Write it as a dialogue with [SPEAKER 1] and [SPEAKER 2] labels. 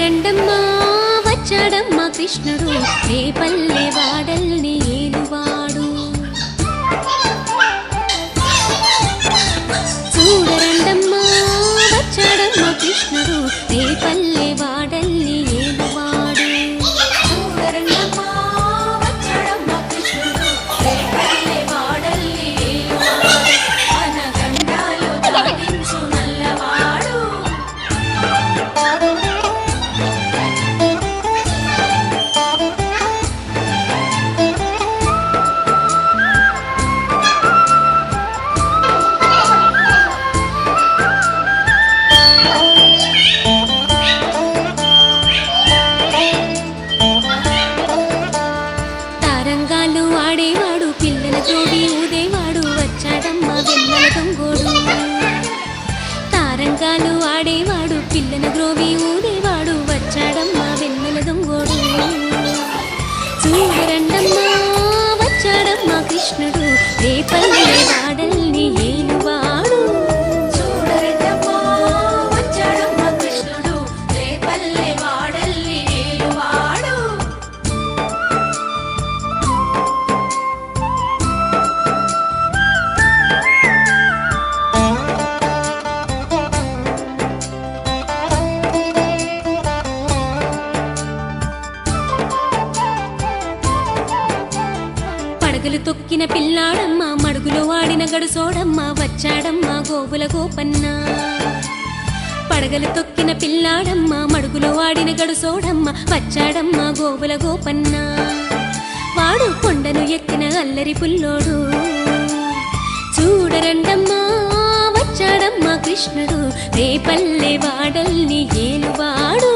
[SPEAKER 1] చూడరండమ్మా వచ్చాడమ్మా కృష్ణుడు రేపల్లె వాడల్ని ఏలువాడు. చూడరండమ్మా వచ్చాడమ్మా కృష్ణుడు రేపల్లె వాడల్ని ఏలువాడు. చూడరండమ్మా వచ్చాడమ్మా కృష్ణుడు రేపల్లె వాడల్ని ఏలువాడు. అనగండాలు దాటించు నల్లవాడు. తారంగాలు ఆడేవాడు పిల్లల జోడి ఊదేవాడు వచ్చాడమ్మా వెన్నెల దొంగోడు. తారంగాలు ఆడేవాడు పిల్లల గ్రోవి ఊదేవాడు వచ్చాడమ్మా వెన్నెల దొంగోడు. చూడరండమ్మా వచ్చాడమ్మా కృష్ణుడు రేపల్లె వాడల్ని ఏలువాడు. చూడరండమ్మా వచ్చాడమ్మా కృష్ణుడు రేపల్లె వాడల్ని ఏలువాడు. పడగలు తొక్కిన పిల్లాడమ్మ మడుగులో వాడిన గడుసోడమ్మ వచ్చాడమ్మా గోవుల గోపన్న. పడగలు తొక్కిన పిల్లాడమ్మ మడుగులో వాడిన గడుసోడమ్మ వచ్చాడమ్మా గోవుల గోపన్న. వాడు కొండను ఎక్కిన అల్లరి పుల్లోడు. చూడరండమ్మా వచ్చాడమ్మా కృష్ణుడు రేపల్లె వాడల్ని ఏలువాడు.